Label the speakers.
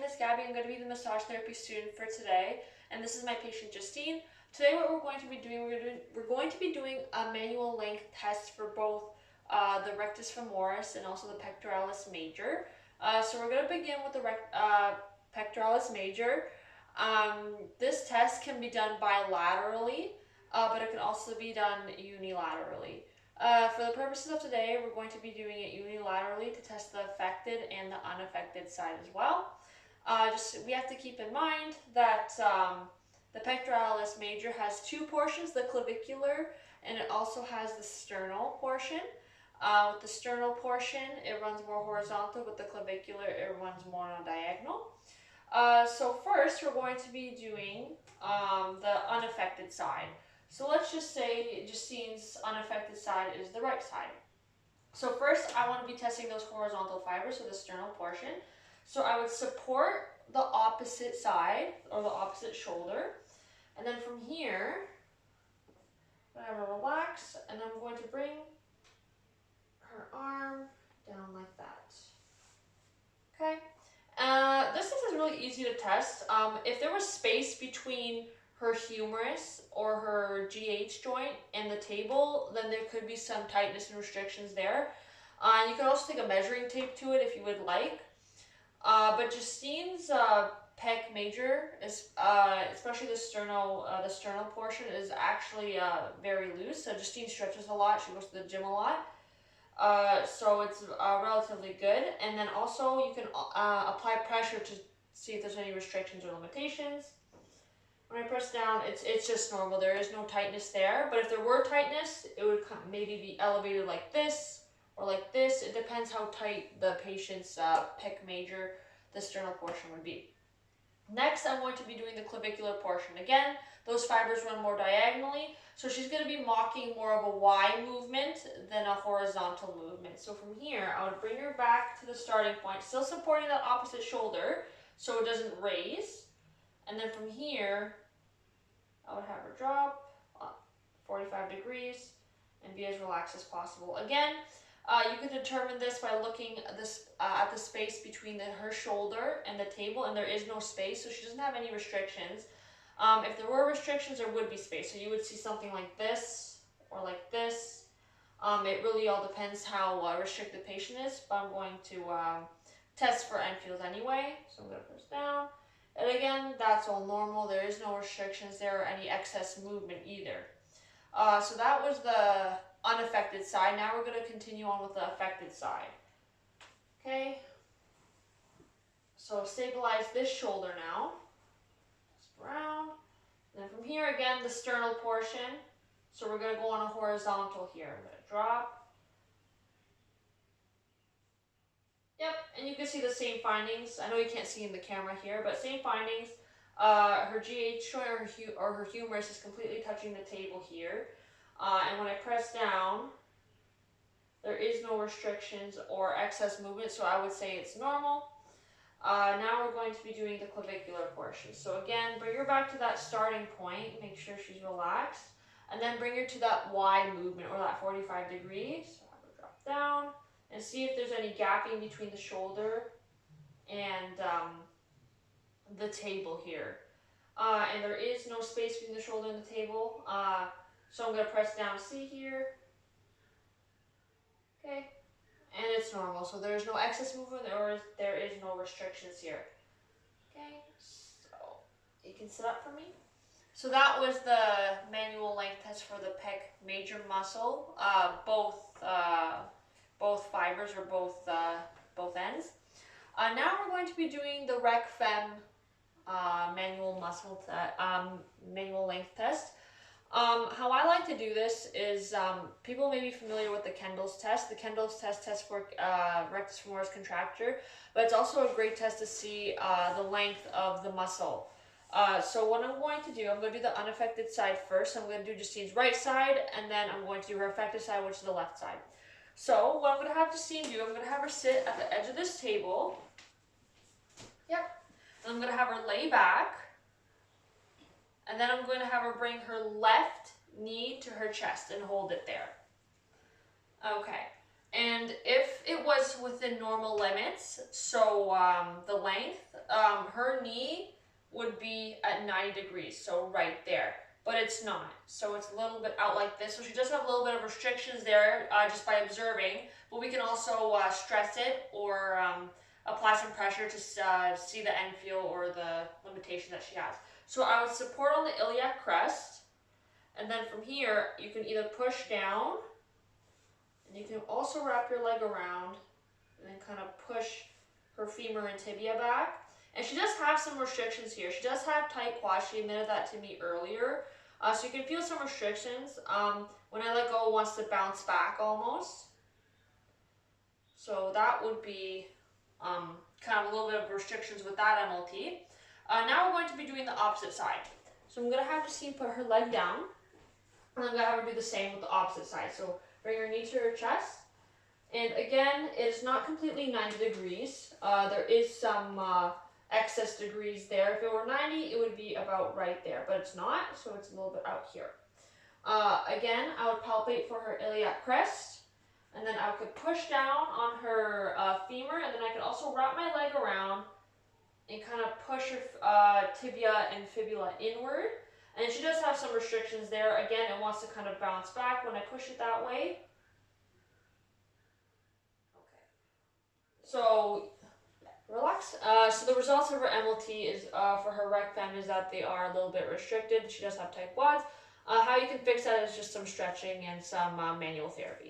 Speaker 1: is Gabby. I'm going to be the massage therapy student for today, and this is my patient Justine. Today what we're going to be doing, we're going to be doing a manual length test for both the rectus femoris and also the pectoralis major. So we're going to begin with the pectoralis major. This test can be done bilaterally, but it can also be done unilaterally. For the purposes of today, we're going to be doing it unilaterally to test the affected and the unaffected side as well. We have to keep in mind that the pectoralis major has two portions, the clavicular, and it also has the sternal portion. With the sternal portion, it runs more horizontal. With the clavicular, it runs more on diagonal. So first, we're going to be doing the unaffected side. So let's just say Justine's unaffected side is the right side. So first, I want to be testing those horizontal fibers, so the sternal portion. So I would support the opposite side, or the opposite shoulder. And then from here, I'm going to relax, and I'm going to bring her arm down like that. Okay. This test is really easy to test. If there was space between her humerus or her GH joint and the table, then there could be some tightness and restrictions there. You could also take a measuring tape to it if you would like. But Justine's pec major, especially the sternal portion, is actually very loose. So Justine stretches a lot. She goes to the gym a lot. So it's relatively good. And then also you can apply pressure to see if there's any restrictions or limitations. When I press down, it's just normal. There is no tightness there. But if there were tightness, it would maybe be elevated like this or like this. It depends how tight the patient's pec major, the sternal portion, would be. Next, I'm going to be doing the clavicular portion. Again, those fibers run more diagonally. So she's going to be mocking more of a Y movement than a horizontal movement. So from here, I would bring her back to the starting point, still supporting that opposite shoulder so it doesn't raise. And then from here, I would have her drop 45 degrees and be as relaxed as possible. Again, you can determine this by looking at the space between her shoulder and the table, and there is no space, so she doesn't have any restrictions. If there were restrictions, there would be space. So you would see something like this or like this. It really all depends how restricted the patient is, but I'm going to test for Enfield anyway. So I'm going to press down. And again, that's all normal. There is no restrictions there or any excess movement either. So that was the unaffected side. Now we're going to continue on with the affected side. Okay. So stabilize this shoulder now. Around. And then from here again, the sternal portion. So we're going to go on a horizontal here. I'm going to drop. Yep, and you can see the same findings. I know you can't see in the camera here, but same findings. Her GH joint or her humerus is completely touching the table here. And when I press down, there is no restrictions or excess movement, so I would say it's normal. Now we're going to be doing the clavicular portion. So again, bring her back to that starting point. Make sure she's relaxed. And then bring her to that Y movement, or that 45 degrees. So have her drop down. And see if there's any gapping between the shoulder and the table here. And there is no space between the shoulder and the table. So I'm going to press down C here. Okay. And it's normal. So there's no excess movement or there is no restrictions here. Okay. So you can sit up for me. So that was the manual length test for the pec major muscle. Both fibers or both ends. Now we're going to be doing the rec fem manual length test. How I like to do this is people may be familiar with the Kendall's test. The Kendall's test tests for rectus femoris contracture, but it's also a great test to see the length of the muscle. So what I'm going to do, I'm going to do the unaffected side first. I'm going to do Justine's right side, and then I'm going to do her affected side, which is the left side. So what I'm going to have Justine do, I'm going to have her sit at the edge of this table. Yep. And I'm going to have her lay back. And then I'm going to have her bring her left knee to her chest and hold it there. Okay. And if it was within normal limits, so the length, her knee would be at 90 degrees, so right there. But it's not, so it's a little bit out like this. So she does have a little bit of restrictions there just by observing, but we can also stress it or apply some pressure to see the end feel or the limitation that she has. So I would support on the iliac crest, and then from here, you can either push down, and you can also wrap your leg around and then kind of push her femur and tibia back. And she does have some restrictions here. She does have tight quads. She admitted that to me earlier. So you can feel some restrictions. When I let go, it wants to bounce back almost. So that would be kind of a little bit of restrictions with that MLT. Now we're going to be doing the opposite side. So I'm going to have Justine put her leg down. And I'm going to have her do the same with the opposite side. So bring your knee to her chest. And again, it is not completely 90 degrees. There is some excess degrees there. If it were 90, it would be about right there, but it's not, so it's a little bit out here. Again, I would palpate for her iliac crest, and then I could push down on her femur, and then I could also wrap my leg around and kind of push her tibia and fibula inward. And she does have some restrictions there. Again, it wants to kind of bounce back when I push it that way. So relax. So the results of her MLT is for her rec fem is that they are a little bit restricted. She does have tight quads. How you can fix that is just some stretching and some manual therapy.